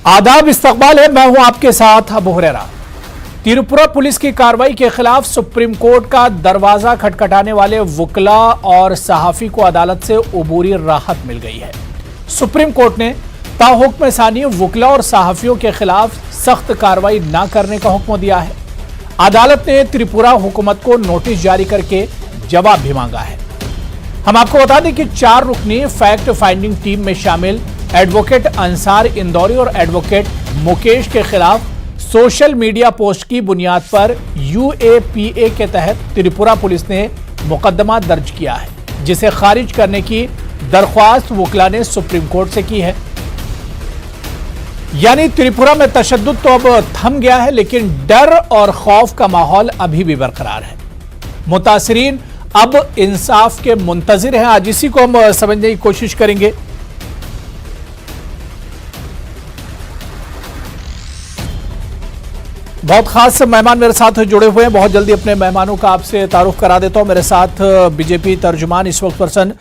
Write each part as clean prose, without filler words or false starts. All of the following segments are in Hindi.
आदाब, इस्तकबाल है। मैं हूं आपके साथ अबू हुरैरा। त्रिपुरा पुलिस की कार्रवाई के खिलाफ सुप्रीम कोर्ट का दरवाजा खटखटाने वाले वुकला और सहाफी को अदालत से अबूरी राहत मिल गई है। सुप्रीम कोर्ट ने ताहुक्म सानी वुकला और सहाफियों के खिलाफ सख्त कार्रवाई न करने का हुक्म दिया है। अदालत ने त्रिपुरा हुकूमत को नोटिस जारी करके जवाब भी मांगा है। हम आपको बता दें कि 4 रुकनी फैक्ट फाइंडिंग टीम में शामिल एडवोकेट अंसार इंदौरी और एडवोकेट मुकेश के खिलाफ सोशल मीडिया पोस्ट की बुनियाद पर UAPA के तहत त्रिपुरा पुलिस ने मुकदमा दर्ज किया है, जिसे खारिज करने की दरख्वास्त वुकला ने सुप्रीम कोर्ट से की है। यानी त्रिपुरा में तशद्दुद तो अब थम गया है, लेकिन डर और खौफ का माहौल अभी भी बरकरार है। मुतासिरीन अब इंसाफ के मुंतजिर हैं। आज इसी को हम समझने की कोशिश करेंगे। बहुत खास मेहमान मेरे साथ जुड़े हुए हैं। बहुत जल्दी अपने मेहमानों का आपसे तारुफ करा देता हूं। मेरे साथ बीजेपी तर्जुमान इस वक्त पर्सन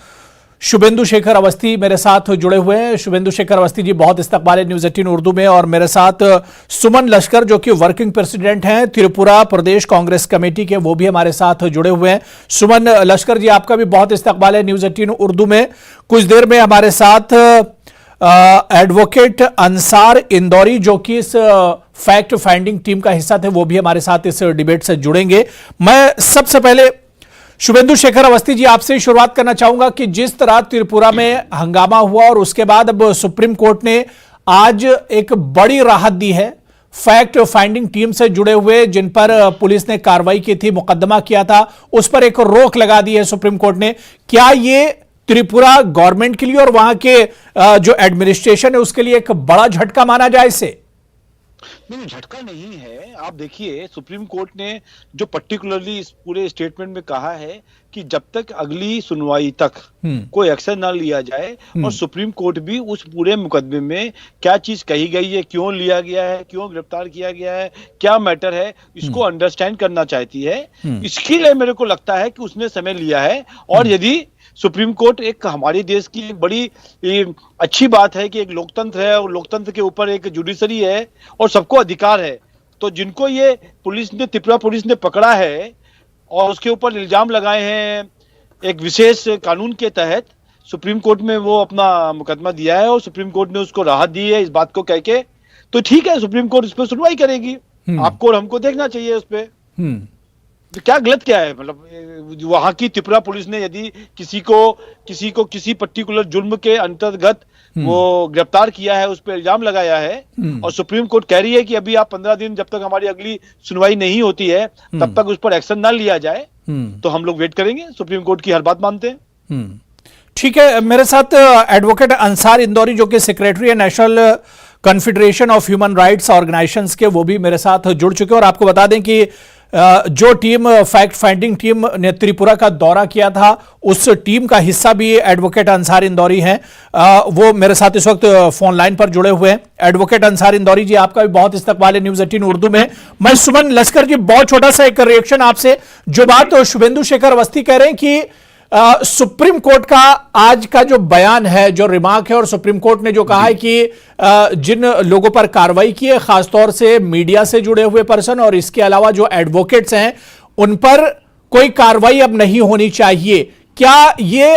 शुभेंदु शेखर अवस्थी मेरे साथ जुड़े हुए हैं। शुभेंदु शेखर अवस्थी जी, बहुत इस्तकबाल है न्यूज़ 18 उर्दू में। और मेरे साथ सुमन लश्कर, जो कि वर्किंग प्रेसिडेंट हैं त्रिपुरा प्रदेश कांग्रेस कमेटी के, वो भी हमारे साथ जुड़े हुए हैं। सुमन लश्कर जी, आपका भी बहुत इस्तकबाल है न्यूज़ 18 उर्दू में। कुछ देर में हमारे साथ एडवोकेट अंसार इंदौरी, जो कि इस फैक्ट फाइंडिंग टीम का हिस्सा थे, वो भी हमारे साथ इस डिबेट से जुड़ेंगे। मैं सबसे पहले शुभेंदु शेखर अवस्थी जी, आपसे शुरुआत करना चाहूंगा कि जिस तरह त्रिपुरा में हंगामा हुआ और उसके बाद अब सुप्रीम कोर्ट ने आज एक बड़ी राहत दी है फैक्ट फाइंडिंग टीम से जुड़े हुए, जिन पर पुलिस ने कार्रवाई की थी, मुकदमा किया था, उस पर एक रोक लगा दी है सुप्रीम कोर्ट ने। क्या ये त्रिपुरा गवर्नमेंट के लिए और वहां के जो एडमिनिस्ट्रेशन है उसके लिए एक बड़ा झटका माना जाए इसे? नहीं, झटका नहीं है। आप देखिए, सुप्रीम कोर्ट ने जो पर्टिकुलरली इस पूरे स्टेटमेंट में कहा है कि जब तक अगली सुनवाई तक कोई एक्शन ना लिया जाए, और सुप्रीम कोर्ट भी उस पूरे मुकदमे में क्या चीज कही गई है, क्यों लिया गया है, क्यों गिरफ्तार किया गया है, क्या मैटर है, इसको अंडरस्टैंड करना चाहती है। इसके लिए मेरे को लगता है कि उसने समय लिया है। और यदि सुप्रीम कोर्ट, एक हमारे देश की एक बड़ी अच्छी बात है कि एक लोकतंत्र है, और लोकतंत्र के ऊपर एक जुडिशरी है और सबको अधिकार है। तो जिनको ये त्रिपुरा पुलिस ने पकड़ा है और उसके ऊपर इल्जाम लगाए हैं एक विशेष कानून के तहत, सुप्रीम कोर्ट में वो अपना मुकदमा दिया है और सुप्रीम कोर्ट ने उसको राहत दी है इस बात को कह के। तो ठीक है, सुप्रीम कोर्ट इस पर सुनवाई करेगी। आपको और हमको देखना चाहिए उस पर तो क्या गलत क्या है। मतलब वहां की त्रिपुरा पुलिस ने यदि किसी को किसी पर्टिकुलर जुर्म के अंतर्गत वो गिरफ्तार किया है, उस पर इल्जाम लगाया है, और सुप्रीम कोर्ट कह रही है कि अभी आप 15 दिन, जब तक हमारी अगली सुनवाई नहीं होती है तब तक उस पर एक्शन ना लिया जाए, तो हम लोग वेट करेंगे। सुप्रीम कोर्ट की हर बात मानते हैं। ठीक है, मेरे साथ एडवोकेट अंसार इंदौरी, जो कि सेक्रेटरी है national confederation of human rights organisations के, वो भी मेरे साथ जुड़ चुके हैं। और आपको बता दें कि जो टीम फैक्ट फाइंडिंग टीम ने त्रिपुरा का दौरा किया था, उस टीम का हिस्सा भी एडवोकेट अंसार इंदौरी हैं। वो मेरे साथ इस वक्त फोन लाइन पर जुड़े हुए हैं। एडवोकेट अंसार इंदौरी जी, आपका भी बहुत इस्तकबाल है न्यूज़ 18 उर्दू में। मैं सुमन लश्कर जी, बहुत छोटा सा एक रिएक्शन आपसे। जो बात शुभेंदु शेखर अवस्थी कह रहे हैं कि सुप्रीम कोर्ट का आज का जो बयान है, जो रिमार्क है, और सुप्रीम कोर्ट ने जो कहा है कि जिन लोगों पर कार्रवाई की है, खासतौर से मीडिया से जुड़े हुए पर्सन और इसके अलावा जो एडवोकेट्स हैं, उन पर कोई कार्रवाई अब नहीं होनी चाहिए। क्या ये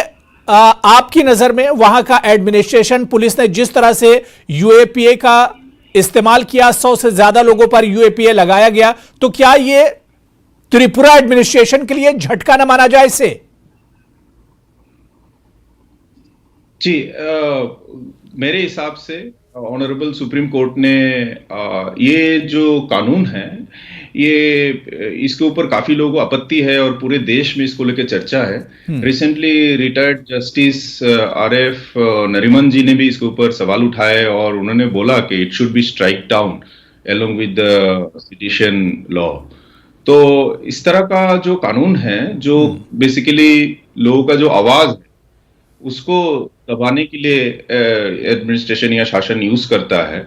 आपकी नजर में वहां का एडमिनिस्ट्रेशन, पुलिस ने जिस तरह से UAPA का इस्तेमाल किया, 100 से ज्यादा लोगों पर UAPA लगाया गया, तो क्या ये त्रिपुरा एडमिनिस्ट्रेशन के लिए झटका न माना जाए इसे? जी, मेरे हिसाब से ऑनरेबल सुप्रीम कोर्ट ने ये जो कानून है, ये इसके ऊपर काफी लोगों को आपत्ति है और पूरे देश में इसको लेकर चर्चा है। Recently retired justice RF Nariman ji ने भी इसके ऊपर सवाल उठाए और उन्होंने बोला कि it should be strike down along with the sedition law. तो इस तरह का जो कानून है, जो बेसिकली लोगों का जो आवाज उसको दबाने के लिए एडमिनिस्ट्रेशन या शासन यूज करता है,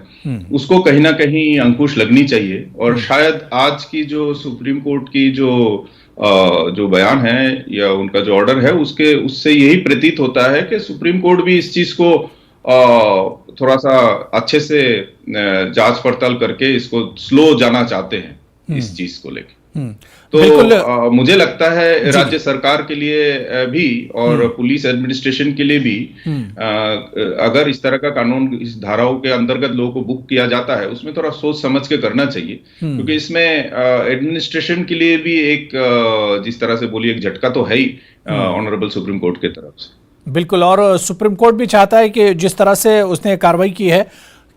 उसको कहीं ना कहीं अंकुश लगनी चाहिए। और शायद आज की जो सुप्रीम कोर्ट की जो बयान है या उनका जो ऑर्डर है, उससे यही प्रतीत होता है कि सुप्रीम कोर्ट भी इस चीज को थोड़ा सा अच्छे से जांच पड़ताल करके इसको स्लो जाना चाहते हैं इस चीज को लेके। तो मुझे लगता है राज्य सरकार के लिए भी और पुलिस एडमिनिस्ट्रेशन के लिए भी अगर इस तरह का कानून इस धाराओं के अंतर्गत लोगों को बुक किया जाता है उसमें थोड़ा सोच समझ के करना चाहिए, क्योंकि इसमें एडमिनिस्ट्रेशन के लिए भी एक जिस तरह से बोलिए एक झटका तो है ही ऑनरेबल सुप्रीम कोर्ट की तरफ से। बिल्कुल, और सुप्रीम कोर्ट भी चाहता है कि जिस तरह से उसने कार्रवाई की है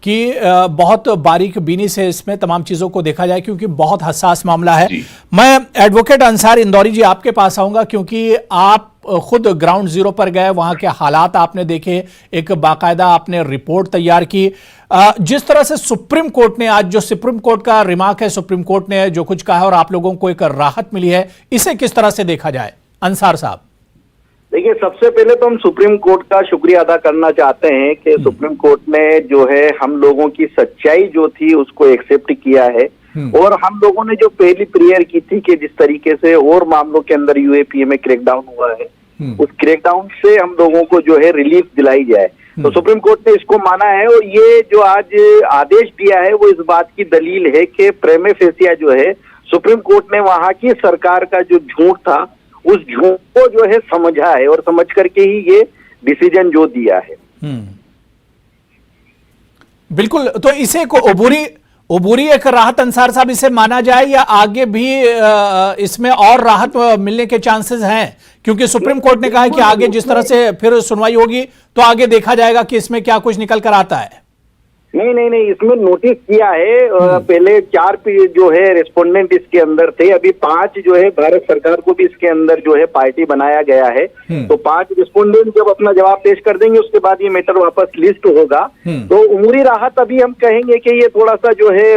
कि बहुत बारीक बीनी से इसमें तमाम चीजों को देखा जाए, क्योंकि बहुत हसास मामला है। मैं एडवोकेट अंसार इंदौरी जी आपके पास आऊंगा, क्योंकि आप खुद ग्राउंड जीरो पर गए, वहां के हालात आपने देखे, एक बाकायदा आपने रिपोर्ट तैयार की। जिस तरह से सुप्रीम कोर्ट ने आज, जो सुप्रीम कोर्ट का रिमार्क है, सुप्रीम कोर्ट ने जो कुछ कहा और आप लोगों को एक राहत मिली है, इसे किस तरह से देखा जाए अंसार साहब? देखिए, सबसे पहले तो हम सुप्रीम कोर्ट का शुक्रिया अदा करना चाहते हैं कि सुप्रीम कोर्ट ने जो है हम लोगों की सच्चाई जो थी उसको एक्सेप्ट किया है, और हम लोगों ने जो पहली प्रेयर की थी कि जिस तरीके से और मामलों के अंदर यूएपीए में क्रैकडाउन हुआ है, उस क्रैकडाउन से हम लोगों को जो है रिलीफ दिलाई जाए, तो सुप्रीम कोर्ट ने इसको माना है। और ये जो आज आदेश दिया है वो इस बात की दलील है कि प्रेमे फेसिया जो है सुप्रीम कोर्ट ने वहां की सरकार का जो झूठ था उस झूठ को जो है समझा है, और समझ करके ही ये डिसीजन जो दिया है। बिल्कुल, तो इसे को उबूरी एक राहत अंसार साहब इसे माना जाए, या आगे भी इसमें और राहत मिलने के चांसेस हैं? क्योंकि सुप्रीम कोर्ट ने कहा है कि आगे जिस तरह से फिर सुनवाई होगी तो आगे देखा जाएगा कि इसमें क्या कुछ निकल कर आता है। नहीं, इसमें नोटिस किया है। पहले 4 जो है रेस्पोंडेंट इसके अंदर थे, अभी 5 जो है भारत सरकार को भी इसके अंदर जो है पार्टी बनाया गया है। तो 5 रेस्पोंडेंट जब अपना जवाब पेश कर देंगे उसके बाद ये मैटर वापस लिस्ट होगा। तो उमूरी राहत अभी हम कहेंगे कि ये थोड़ा सा जो है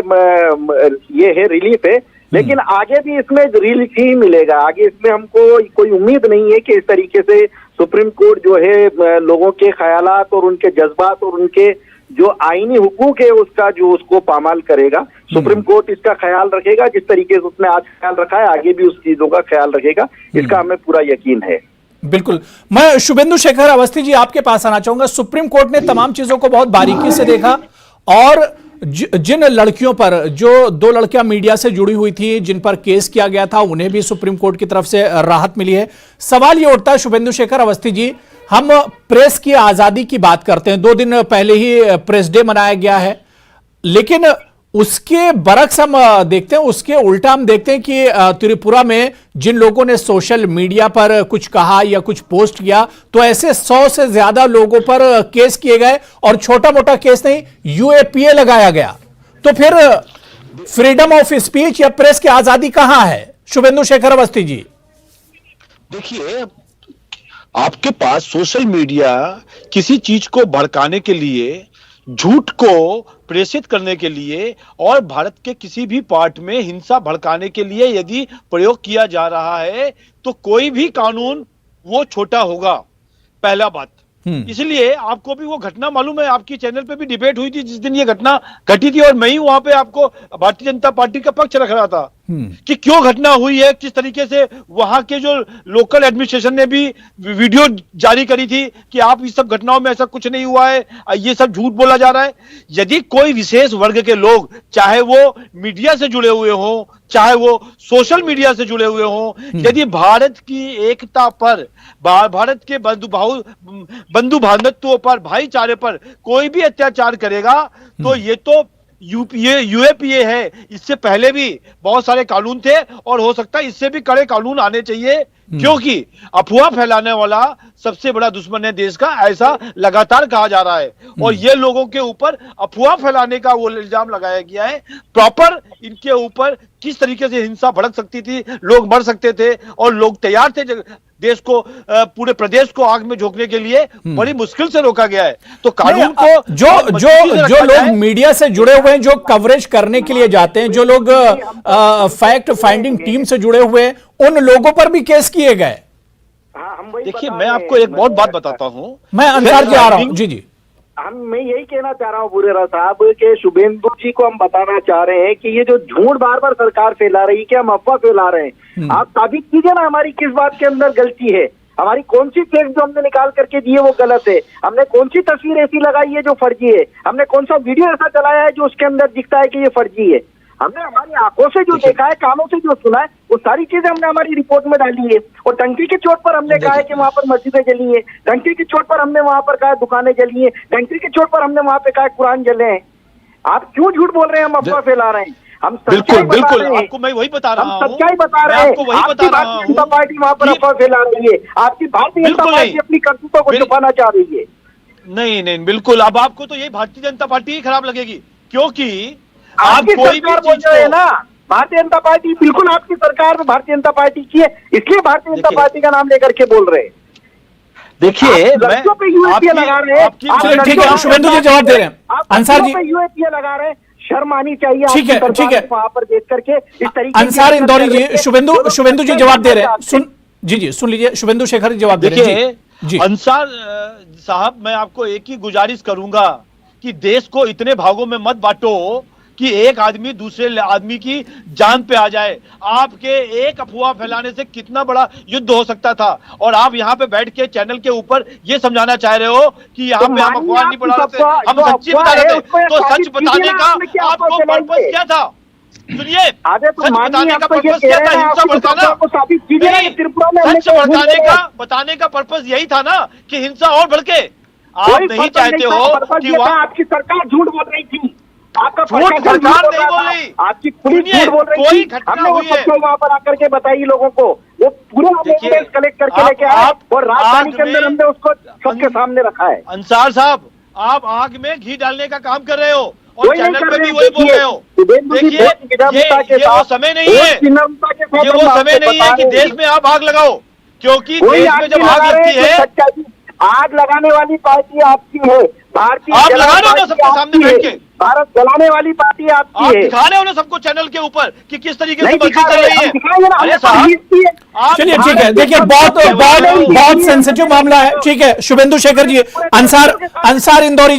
ये है रिलीफ है, लेकिन आगे भी इसमें रिलीफ ही मिलेगा। आगे इसमें हमको कोई उम्मीद नहीं है कि इस तरीके से सुप्रीम कोर्ट जो है लोगों के ख्यालात और उनके जज्बात और उनके जो आईनी हुकूक है उसका जो उसको पामाल करेगा। सुप्रीम कोर्ट इसका ख्याल रखेगा, जिस तरीके से उसने आज ख्याल रखा है आगे भी उस चीजों का ख्याल रखेगा, इसका हमें पूरा यकीन है। बिल्कुल, मैं शुभेंदु शेखर अवस्थी जी आपके पास आना चाहूंगा। सुप्रीम कोर्ट ने तमाम चीजों को बहुत बारीकी से देखा, और जिन लड़कियों पर, जो 2 लड़कियां मीडिया से जुड़ी हुई थी जिन पर केस किया गया था, उन्हें भी सुप्रीम कोर्ट की तरफ से राहत मिली है। सवाल ये उठता है शुभेंदु शेखर अवस्थी जी, हम प्रेस की आजादी की बात करते हैं, 2 दिन पहले ही प्रेस डे मनाया गया है, लेकिन उसके बरक्स हम देखते हैं, उसके उल्टा हम देखते हैं कि त्रिपुरा में जिन लोगों ने सोशल मीडिया पर कुछ कहा या कुछ पोस्ट किया, तो ऐसे 100 से ज्यादा लोगों पर केस किए गए, और छोटा मोटा केस नहीं, यूएपीए लगाया गया। तो फिर फ्रीडम ऑफ स्पीच या प्रेस की आजादी कहां है शुभेंदु शेखर अवस्थी जी? देखिए, आपके पास सोशल मीडिया किसी चीज को भड़काने के लिए, झूठ को प्रेषित करने के लिए और भारत के किसी भी पार्ट में हिंसा भड़काने के लिए यदि प्रयोग किया जा रहा है तो कोई भी कानून वो छोटा होगा, पहला बात। इसलिए आपको भी वो घटना मालूम है, आपकी चैनल पे भी डिबेट हुई थी जिस दिन ये घटना घटी थी, और मैं ही वहां पे आपको भारतीय जनता पार्टी का पक्ष रख रहा था कि क्यों घटना हुई है, किस तरीके से वहां के जो लोकल एडमिनिस्ट्रेशन ने भी वीडियो जारी करी थी कि आप इस सब घटनाओं में ऐसा कुछ नहीं हुआ है, ये सब झूठ बोला जा रहा है। यदि कोई विशेष वर्ग के लोग, चाहे वो मीडिया से जुड़े हुए हों, चाहे वो सोशल मीडिया से जुड़े हुए हों, यदि भारत की एकता पर, भारत के बंधु बांधवत्व पर, भाईचारे पर कोई भी अत्याचार करेगा तो ये तो यूएपीए है। इससे पहले भी बहुत सारे कानून थे, और हो सकता है इससे भी कड़े कानून आने चाहिए, क्योंकि अफवाह फैलाने वाला सबसे बड़ा दुश्मन है देश का, ऐसा लगातार कहा जा रहा है। और ये लोगों के ऊपर अफवाह फैलाने का वो इल्जाम लगाया गया है। प्रॉपर इनके ऊपर किस तरीके से हिंसा भड़क सकती थी, लोग मर सकते थे, और लोग तैयार थे देश को, पूरे प्रदेश को आग में झोंकने के लिए, बड़ी मुश्किल से रोका गया है। तो कानून को जो लोग मीडिया से जुड़े हुए हैं, जो कवरेज करने के लिए जाते हैं, जो लोग फैक्ट फाइंडिंग टीम से जुड़े हुए हैं, उन लोगों पर भी केस किए गए। देखिए, मैं आपको एक बहुत बात बताता हूं, मैं अंसार जी आ रहा हूं। जी मैं यही कहना चाह रहा हूँ बुरेरा साहब के शुभेंदु जी को हम बताना चाह रहे हैं कि ये जो झूठ बार बार सरकार फैला रही है, कि हम अफवाह फैला रहे हैं, आप साबित कीजिए ना हमारी किस बात के अंदर गलती है। हमारी कौन सी टेक्स्ट जो हमने निकाल करके दी है वो गलत है, हमने कौन सी तस्वीर ऐसी लगाई है जो फर्जी है, हमने कौन सा वीडियो ऐसा चलाया है जो उसके अंदर दिखता है कि ये फर्जी है। हमने हमारी आंखों से जो देखा है, कानों से जो सुना है, वो सारी चीजें हमने हमारी रिपोर्ट में डाली है। और टंकी के चोट पर हमने कहा है कि वहां पर मस्जिदें जली है, टंकी की चोट पर हमने वहां पर कहा दुकानें जली है, टंकी की चोट पर हमने वहां पे कहा कुरान जले हैं। आप क्यों झूठ बोल रहे हैं? हम अफवाह फैला रहे हैं। हम बिल्कुल बिल्कुल आपको मैं वही बता रहा हूँ, हम सच्चाई बता रहे हैं। आपको वही बता रहा हूँ। भारतीय जनता पार्टी वहां पर अफवाह फैला रही है, आपकी भारतीय जनता पार्टी अपनी करतूतों को छुपाना चाह रही है। नहीं नहीं बिल्कुल, अब आपको तो यही भारतीय जनता पार्टी ही खराब लगेगी, क्योंकि आप आपकी कोई भी सरकार बोल रहे हैं ना, भारतीय जनता पार्टी बिल्कुल आपकी सरकार में भारतीय जनता पार्टी की है, इसलिए भारतीय जनता पार्टी का नाम लेकर के बोल रहे हैं। देखिए लड़कियों पे यूएपीए लगा रहे हैं, ठीक है, शुभेंदु जी जवाब दे रहे हैं। अंसार जी यूएपीए लगा रहे हैं, शर्म आनी चाहिए। ठीक है, ठीक है, वहां पर देख करके इस तरीके अंसार इंदौरी जी, शुभेंदु जी जवाब दे रहे हैं। सुन लीजिए, शुभेंदु शेखर जी जवाब दे रहे हैं। देखिए अंसार साहब, मैं आपको एक ही गुजारिश करूंगा कि देश को इतने भागों में मत बांटो कि एक आदमी दूसरे आदमी की जान पे आ जाए। आपके एक अफवाह फैलाने से कितना बड़ा युद्ध हो सकता था, और आप यहाँ पे बैठ के चैनल के ऊपर ये समझाना चाह रहे हो कि यहाँ पे हम अफवाह नहीं बढ़ा रहे थे, हम सच्ची बता रहे थे। तो सच बताने का आपको पर्पस क्या था? सुनिए, सच बताने का पर्पस क्या था? हिंसा भड़काना? सच बताने का पर्पस यही था ना कि हिंसा और भड़के। आप नहीं चाहते हो कि आपकी सरकार झूठ बोल रही थी, आपका झूठ सरकार नहीं बोल रही, आपकी पुलिस झूठ बोल रही कोई थी। घटना हमने हुई है वहां पर आकर के बताई लोगों को, वो पूरे एविडेंस कलेक्ट करके लेके आए और राजधानी के अंदर हमने उसको सबके सामने रखा है। अंसार साहब, आप आग में घी डालने का काम कर रहे हो और चैनल पे भी वही बोल रहे हो। देखिए, ये वो समय नहीं है, ये वो समय नहीं है कि देश में आप आग लगाओ, क्योंकि देश में जब आग लगती है, आग लगाने वाली पार्टी आपकी है, भारतीय आप लगा रहे हो ना सबके सामने बैठ के, भारत जलाने वाली पार्टी आपकी आप है। दिखा रहे हो ना सबको चैनल के ऊपर कि किस तरीके से मस्जिद चल रही है। अरे चलिए ठीक है, देखिए बहुत सेंसिटिव मामला है। ठीक है शुभेंदु शेखर जी, अंसार इंदौरी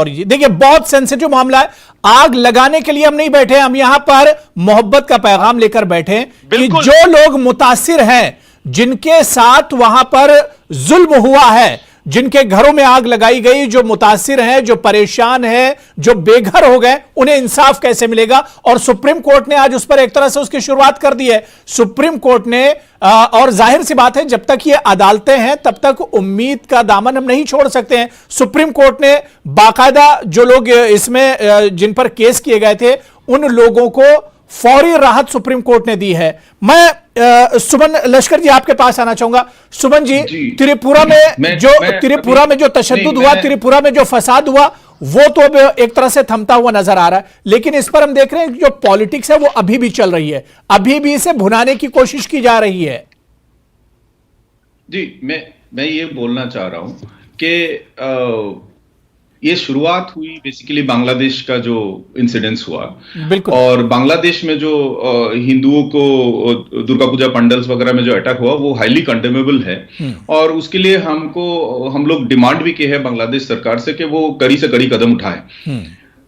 जी, देखिए बहुत सेंसिटिव मामला है। आग लगाने के लिए हम नहीं बैठे, हम यहां पर मोहब्बत का पैगाम लेकर बैठे कि जो लोग मुतासिर हैं, जिनके साथ वहां पर जुल्म हुआ है, जिनके घरों में आग लगाई गई, जो मुतासिर हैं, जो परेशान हैं, जो बेघर हो गए, उन्हें इंसाफ कैसे मिलेगा? और सुप्रीम कोर्ट ने आज उस पर एक तरह से उसकी शुरुआत कर दी है। सुप्रीम कोर्ट ने और जाहिर सी बात है, जब तक ये अदालतें हैं तब तक उम्मीद का दामन हम नहीं छोड़ सकते हैं। सुप्रीम कोर्ट ने बाकायदा जो लोग इसमें जिन पर केस किए गए थे, उन लोगों को फौरी राहत सुप्रीम कोर्ट ने दी है। मैं सुमन लश्कर जी आपके पास आना चाहूंगा। सुमन जी, त्रिपुरा में जो तशद्दुद हुआ, त्रिपुरा में जो फसाद हुआ, वो तो अब एक तरह से थमता हुआ नजर आ रहा है, लेकिन इस पर हम देख रहे हैं कि जो पॉलिटिक्स है वो अभी भी चल रही है, अभी भी इसे भुनाने की कोशिश की जा रही है। जी, मैं ये बोलना चाह रहा हूं कि ये शुरुआत हुई बेसिकली बांग्लादेश का जो इंसिडेंस हुआ, बिल्कुल, और बांग्लादेश में जो हिंदुओं को दुर्गा पूजा पंडल्स वगैरह में जो अटैक हुआ, वो हाईली कंडेमेबल है। और उसके लिए हम लोग डिमांड भी किए हैं बांग्लादेश सरकार से कि वो कड़ी से कड़ी कदम उठाए।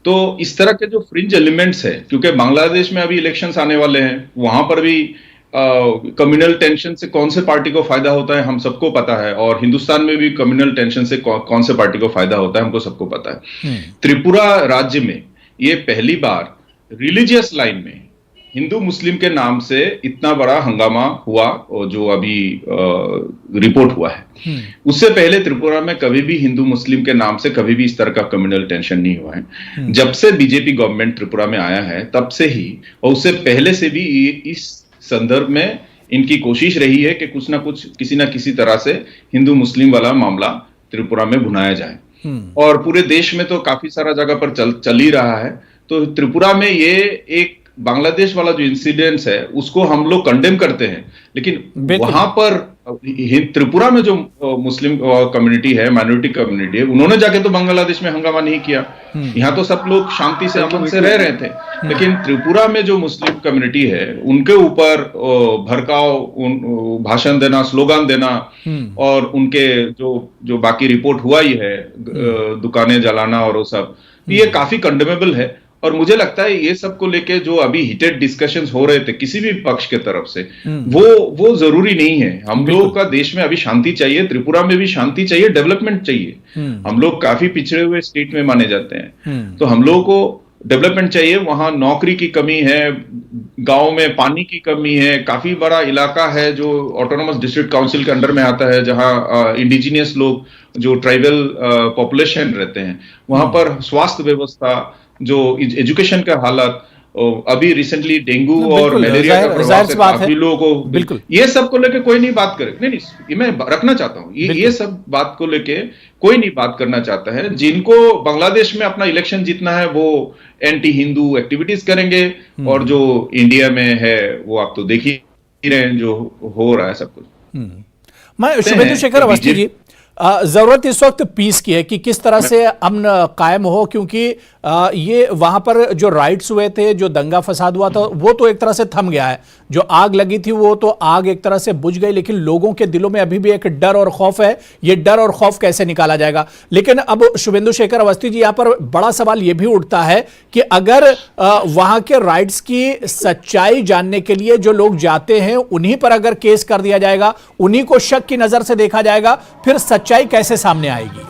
तो इस तरह के जो फ्रिंज एलिमेंट्स है, क्योंकि बांग्लादेश में अभी इलेक्शंस आने वाले हैं, वहां पर भी कम्युनल टेंशन से कौन से पार्टी को फायदा होता है हम सबको पता है, और हिंदुस्तान में भी कम्युनल टेंशन से कौन से पार्टी को फायदा होता है हमको सबको पता है। त्रिपुरा राज्य में ये पहली बार रिलीजियस लाइन में हिंदू मुस्लिम के नाम से इतना बड़ा हंगामा हुआ, और जो अभी रिपोर्ट हुआ है। उससे पहले त्रिपुरा में कभी भी हिंदू मुस्लिम के नाम से कभी भी इस तरह का कम्युनल टेंशन नहीं हुआ है। जब से बीजेपी गवर्नमेंट त्रिपुरा में आया है तब से ही, और उससे पहले से भी इस संदर्भ में इनकी कोशिश रही है कि कुछ ना कुछ किसी ना किसी तरह से हिंदू मुस्लिम वाला मामला त्रिपुरा में भुनाया जाए। और पूरे देश में तो काफी सारा जगह पर चल ही रहा है। तो त्रिपुरा में ये एक बांग्लादेश वाला जो इंसिडेंट्स है उसको हम लोग कंडेम करते हैं, लेकिन वहां पर त्रिपुरा में जो मुस्लिम कम्युनिटी है, माइनॉरिटी कम्युनिटी है, उन्होंने जाके तो बांग्लादेश में हंगामा नहीं किया। यहाँ तो सब लोग शांति से अमन से रह रहे थे, लेकिन त्रिपुरा में जो मुस्लिम कम्युनिटी है उनके ऊपर भड़काव, भाषण देना, स्लोगन देना, और उनके जो बाकी रिपोर्ट हुआ ही है, दुकानें जलाना और वो सब, ये काफी कंडेमेबल है। और मुझे लगता है ये सब को लेके जो अभी हीटेड डिस्कशंस हो रहे थे किसी भी पक्ष के तरफ से, वो जरूरी नहीं है। हम लोग का देश में अभी शांति चाहिए, त्रिपुरा में भी शांति चाहिए, डेवलपमेंट चाहिए। हम लोग काफी पिछड़े हुए स्टेट में माने जाते हैं, तो हम लोगों को डेवलपमेंट चाहिए। वहां नौकरी की कमी है, गांव में पानी की कमी है, काफी बड़ा इलाका है जो ऑटोनोमस डिस्ट्रिक्ट काउंसिल के अंडर में आता है, जहां इंडिजिनियस लोग जो ट्राइबल पॉपुलेशन रहते हैं, वहां पर स्वास्थ्य व्यवस्था, जो एजुकेशन का हालत, अभी रिसेंटली डेंगू और मलेरिया का प्रभाव से काफी लोगों को, बिल्कुल ये सब को लेके कोई नहीं बात करे। नहीं, ये मैं रखना चाहता हूँ, ये सब बात को लेके कोई नहीं बात करना चाहता है। जिनको बांग्लादेश में अपना इलेक्शन जीतना है वो एंटी हिंदू एक्टिविटीज करेंगे, और जो इंडिया में है वो आप तो देख ही रहे हैं जो हो रहा है सब कुछ। मैं शुभेंदु शेखर अवस्थी जी, जरूरत इस वक्त पीस की है कि किस तरह से अमन कायम हो, क्योंकि ये वहां पर जो राइट्स हुए थे, जो दंगा फसाद हुआ था, वो तो एक तरह से थम गया है। जो आग लगी थी वो तो आग एक तरह से बुझ गई, लेकिन लोगों के दिलों में अभी भी एक डर और खौफ है। ये डर और खौफ कैसे निकाला जाएगा? लेकिन अब शुभेंदु शेखर अवस्थी जी, यहां पर बड़ा सवाल यह भी उठता है कि अगर वहां के राइट्स की सच्चाई जानने के लिए जो लोग जाते हैं उन्हीं पर अगर केस कर दिया जाएगा, उन्हीं को शक की नजर से देखा जाएगा, फिर सच्चाई कैसे सामने आएगी?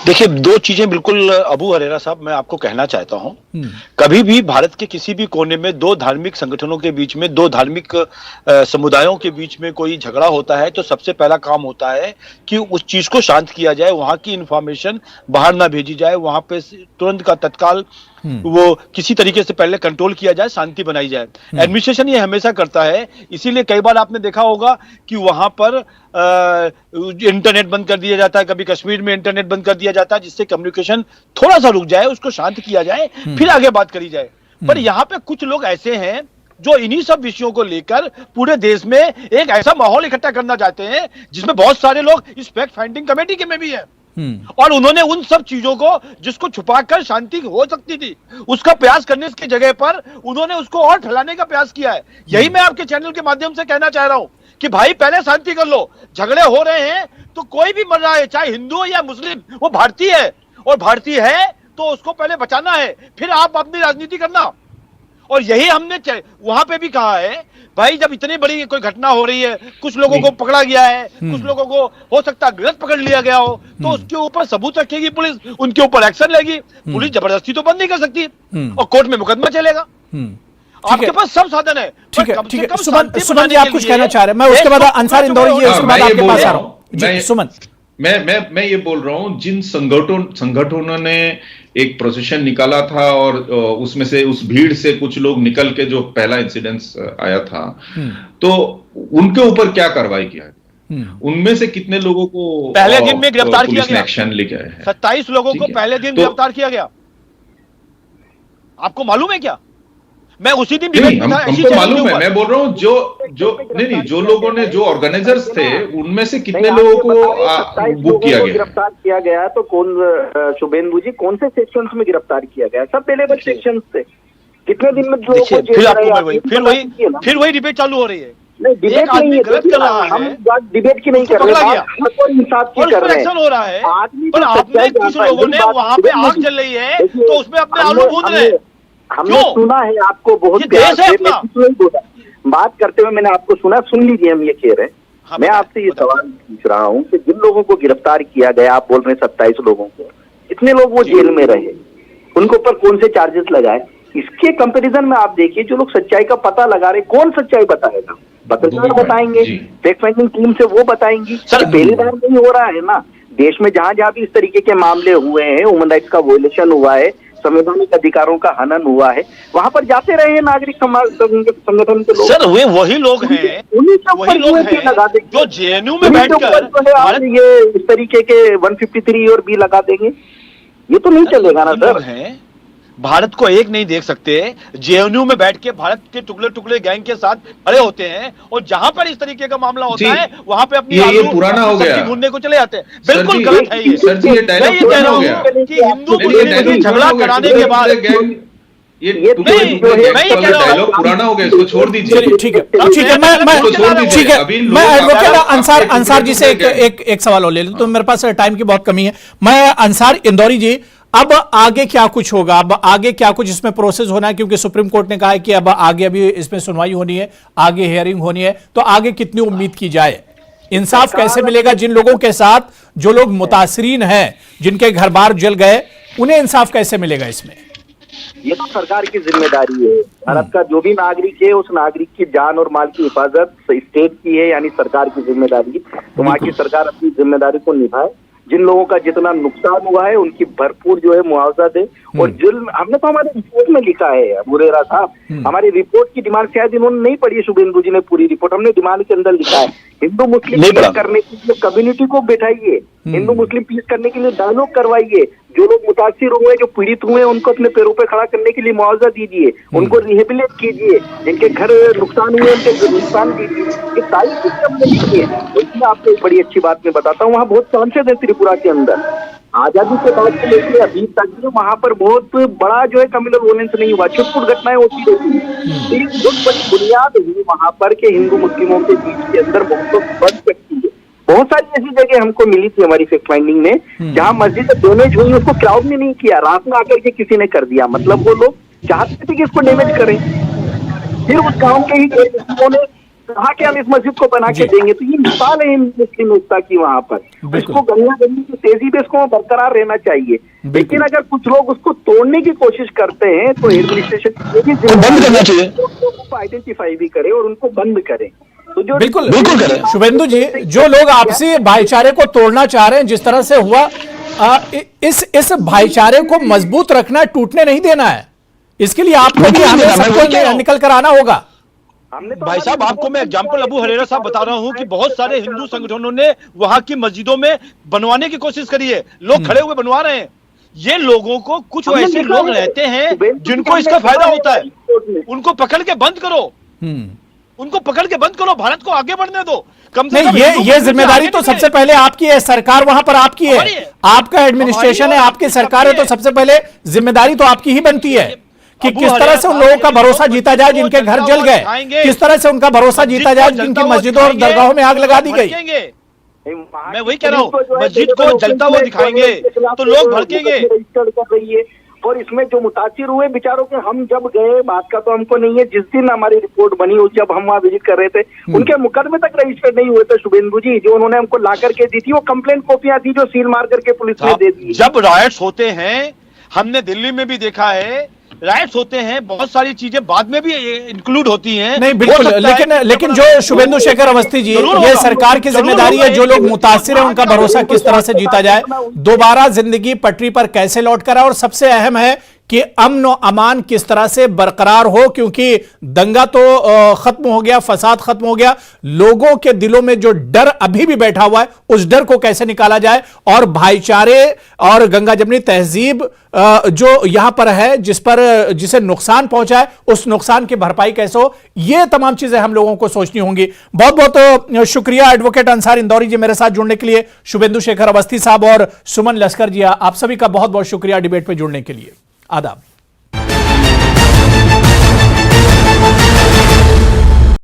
देखिए, दो चीजें बिल्कुल अबू हरेरा साहब मैं आपको कहना चाहता हूं। कभी भी भारत के किसी भी कोने में दो धार्मिक संगठनों के बीच में, दो धार्मिक समुदायों के बीच में कोई झगड़ा होता है तो सबसे पहला काम होता है कि उस चीज को शांत किया जाए, वहां की इंफॉर्मेशन बाहर ना भेजी जाए, वहां पे तुरंत का तत्काल वो किसी तरीके से पहले कंट्रोल किया जाए, शांति बनाई जाए। एडमिनिस्ट्रेशन ये हमेशा करता है, इसीलिए कई बार आपने देखा होगा कि वहां पर इंटरनेट बंद कर दिया जाता है, कभी कश्मीर में इंटरनेट बंद कर दिया जाता है, जिससे कम्युनिकेशन थोड़ा सा रुक जाए, उसको शांत किया जाए, फिर आगे बात करी जाए। पर यहाँ पे कुछ लोग ऐसे हैं जो इन्हीं सब विषयों को लेकर पूरे देश में एक ऐसा माहौल इकट्ठा करना चाहते हैं जिसमें बहुत सारे लोग इस फैक्ट फाइंडिंग कमेटी के में भी है, और उन्होंने उन सब चीजों को जिसको छुपाकर शांति हो सकती थी उसका प्रयास करने की जगह पर उन्होंने उसको और फैलाने का प्रयास किया है। यही मैं आपके चैनल के माध्यम से कहना चाह रहा हूं कि भाई पहले शांति कर लो। झगड़े हो रहे हैं तो कोई भी मर रहा है, चाहे हिंदू हो या मुस्लिम, वो भारतीय है, और भारतीय है तो उसको पहले बचाना है, फिर आप अपनी राजनीति करना। और यही हमने वहां पे भी कहा है, भाई जब इतनी बड़ी कोई घटना हो रही है, कुछ लोगों को पकड़ा गया है, कुछ लोगों को हो सकता है गलत पकड़ लिया गया हो, तो उसके ऊपर सबूत रखेगी पुलिस, उनके ऊपर एक्शन लेगी। पुलिस जबरदस्ती तो बंद नहीं कर सकती, और कोर्ट में मुकदमा चलेगा। आपके पास सब साधन है। ठीक है, सुमन जी आप कुछ कहना चाह रहे हैं, मैं उसके बाद अंसार इंदौरी जी, उसके बाद आपके पास आ रहा हूं जी। सुमन, मैं ये बोल रहा हूं, जिन संगठनों ने एक प्रोसेशन निकाला था और उसमें से उस भीड़ से कुछ लोग निकल के जो पहला इंसिडेंस आया था, तो उनके ऊपर क्या कार्रवाई किया है? उनमें से कितने लोगों को पहले दिन में गिरफ्तार किया गया? एक्शन लिया है 27 लोगों को पहले दिन गिरफ्तार किया गया। आपको मालूम है क्या? मैं उसी दिन हमको मालूम है, मैं बोल रहा हूँ जो लोगों ने, जो ऑर्गेनाइजर्स थे, उनमें से कितने लोगों को बुक किया गया, गिरफ्तार किया गया? तो कौन, शुभेंदु जी, कौन से सेक्शंस में गिरफ्तार किया गया? सब अवेलेबल सेक्शंस थे। कितने दिन में लोगों को फिर वही डिबेट चालू हो रही है। नहीं, डिबेट नहीं है, गलत कर रहा है, हम डिबेट की नहीं कर रहे हैं, इंसाफ की कर रहे हैं। हो रहा है, पर आपने कुछ लोगों ने वहां पे आग चल रही है तो उसमें अपने आलू भून रहे हैं। हमने सुना है आपको बहुत प्यार से, बात करते हुए मैंने आपको सुना, सुन लीजिए, हम ये कह रहे हैं। मैं आपसे ये सवाल पूछ रहा हूँ कि जिन लोगों को गिरफ्तार किया गया, आप बोल रहे हैं 27 लोगों को, कितने लोग वो जेल में रहे, उनके ऊपर कौन से चार्जेस लगाए? इसके कंपैरिजन में आप देखिए, जो लोग सच्चाई का पता लगा रहे, कौन सच्चाई बताएगा? पत्रकार बताएंगे, फैक्ट फाइंडिंग टीम से वो बताएंगी। पहली बार नहीं हो रहा है ना, देश में जहां जहां भी इस तरीके के मामले हुए हैं, ह्यूमन राइट्स का वोलेशन हुआ है, संवैधानिक अधिकारों का हनन हुआ है, वहां पर जाते रहे हैं नागरिक समाज संगठन के लोग। सर वे वही लोग हैं, वही लोग हैं जो जेएनयू में बैठकर ये इस तरीके के 153 और बी लगा देंगे, ये तो नहीं चलेगा ना सर। भारत को एक नहीं देख सकते, जेएनयू में बैठ के भारत के टुकड़े टुकड़े गैंग के साथ खड़े होते हैं, और जहां पर इस तरीके का मामला होता है वहां पे अपनी ये पुराना हो गया, ढूंढने को चले जाते हैं। बिल्कुल गलत है ये। सर जी, ये डायलॉग पुराना हो गया कि हिंदू मुस्लिम झगड़ा कराने के बाद डायलॉग पुराना हो गया, इसको छोड़ दीजिए। ठीक है, मैं एडवोकेट अंसार जी से एक सवाल और ले लूं, तो मेरे पास टाइम की बहुत कमी है। मैं अंसार इंदौरी जी, अब आगे क्या कुछ होगा, अब आगे क्या कुछ इसमें प्रोसेस होना है, क्योंकि सुप्रीम कोर्ट ने कहा है कि अब आगे अभी इसमें सुनवाई होनी है, आगे हियरिंग होनी है, तो आगे कितनी उम्मीद की जाए? इंसाफ कैसे मिलेगा जिन लोगों के साथ, जो लोग मुतासरीन हैं, जिनके घर बार जल गए, उन्हें इंसाफ कैसे मिलेगा इसमें? ये तो सरकार की जिम्मेदारी है। भारत का जो भी नागरिक है उस नागरिक की जान और माल की हिफाजत स्टेट की है, यानी सरकार की जिम्मेदारी। तो वहाँ की सरकार अपनी जिम्मेदारी को निभाए, जिन लोगों का जितना नुकसान हुआ है उनकी भरपूर जो है मुआवजा दे। और जिन हमने तो हमारे रिपोर्ट में लिखा है मुरेरा साहब, हमारी रिपोर्ट की डिमांड शायद इन्होंने नहीं पढ़ी, शुभेंदु जी ने पूरी रिपोर्ट, हमने डिमांड के अंदर लिखा है हिंदू मुस्लिम पीस करने के लिए कम्युनिटी को बैठाइए, हिंदू मुस्लिम पीस करने के लिए डायलॉग करवाइए, जो लोग मुतासिर हुए, जो पीड़ित हुए, उनको अपने पैरों पे खड़ा करने के लिए मुआवजा दीजिए, उनको रिहेबिलिट कीजिए, जिनके घर नुकसान हुए उनके नुकसान दीजिए। ये सारी चीजें हमने लिखी है। इसमें आपको एक बड़ी अच्छी बात मैं बताता हूँ, वहाँ बहुत चांसेस है त्रिपुरा के अंदर, आजादी के बाद से लेकर अभी तक भी वहाँ पर बहुत बड़ा जो है कम्युनल वोलेंस नहीं हुआ, छुटपुट घटनाएं होती रहती है। एक बहुत बड़ी बुनियाद हुई वहाँ पर के हिंदू मुस्लिमों के बीच के अंदर बहुत बन सकती है। बहुत सारी ऐसी जगह हमको मिली थी हमारी फैक्ट फाइंडिंग में, जहाँ मस्जिद डैमेज हुई, उसको क्राउड ने नहीं किया, रात में आकर के किसी ने कर दिया। मतलब वो लोग चाहते थे कि इसको डैमेज करें, फिर उस गांव के ही लोगों ने कहा कि हम इस मस्जिद को बना के देंगे। तो ये मिसाल है मुस्लिम एकता की वहाँ पर। इसको गंगा गंदी की तेजी पे इसको बरकरार रहना चाहिए, लेकिन अगर कुछ लोग उसको तोड़ने की कोशिश करते हैं तो एडमिनिस्ट्रेशन बंद करना चाहिए, उनको आइडेंटिफाई भी करे और उनको बंद करें। तो जो बिल्कुल करें। शुभेंदु जी, जो लोग आपसी भाईचारे को तोड़ना चाह रहे हैं, जिस तरह से हुआ, इस भाईचारे को मजबूत रखना है, टूटने नहीं देना है। इसके लिए आपको भी हमें सबको निकल कर आना होगा। भाई साहब, आपको मैं एग्जांपल अबू हरेरा साहब बता रहा हूं कि बहुत सारे हिंदू संगठनों ने वहां की मस्जिदों में बनवाने की कोशिश करी है, लोग खड़े हुए बनवा रहे हैं। ये लोगों को, कुछ ऐसे लोग रहते हैं जिनको इसका फायदा होता है, उनको पकड़ के बंद करो, उनको पकड़ के बंद करो, भारत को आगे बढ़ने दो। कम से कम ये जिम्मेदारी तो सबसे पहले आपकी है, सरकार वहां पर आपकी है, आपका एडमिनिस्ट्रेशन है, आपकी सरकार है, तो सबसे पहले जिम्मेदारी तो आपकी ही बनती है कि किस तरह से उन लोगों का भरोसा जीता जाए जिनके घर जल गए, किस तरह से उनका भरोसा जीता जाए जिनकी मस्जिदों और दरगाहों में आग लगा दी गई। मैं वही कह रहा हूँ, मस्जिद को जलता हुआ दिखाएंगे तो लोग भड़केंगे। और इसमें जो मुतासिर हुए बेचारों के, हम जब गए, बात का तो हमको नहीं है, जिस दिन हमारी रिपोर्ट बनी उस जब हम वहाँ विजिट कर रहे थे, उनके मुकदमे तक रजिस्टर नहीं हुए थे शुभेंदु जी, जो उन्होंने हमको ला करके दी थी। वो कंप्लेंट कॉपियां थी जो सील मार करके पुलिस ने दे दी। जब रायट्स होते हैं, हमने दिल्ली में भी देखा है, राइट्स होते हैं, बहुत सारी चीजें बाद में भी इंक्लूड होती हैं। नहीं बिल्कुल, लेकिन जो शुभेंदु शेखर अवस्थी जी, ये सरकार की जिम्मेदारी है, जो लोग मुतासिर हैं उनका भरोसा किस तरह से जीता जाए, दोबारा जिंदगी पटरी पर कैसे लौट कर आए, और सबसे अहम है कि अमन और अमान किस तरह से बरकरार हो, क्योंकि दंगा तो खत्म हो गया, फसाद खत्म हो गया, लोगों के दिलों में जो डर अभी भी बैठा हुआ है, उस डर को कैसे निकाला जाए, और भाईचारे और गंगा जमनी तहजीब जो यहां पर है, जिसे नुकसान पहुंचा है, उस नुकसान की भरपाई कैसे हो, ये तमाम चीजें हम लोगों को सोचनी होंगी। बहुत बहुत शुक्रिया एडवोकेट अंसार इंदौरी जी मेरे साथ जुड़ने के लिए, शुभेंदु शेखर अवस्थी साहब और सुमन लश्कर जी, आप सभी का बहुत बहुत शुक्रिया डिबेट पे जुड़ने के लिए। आदाब।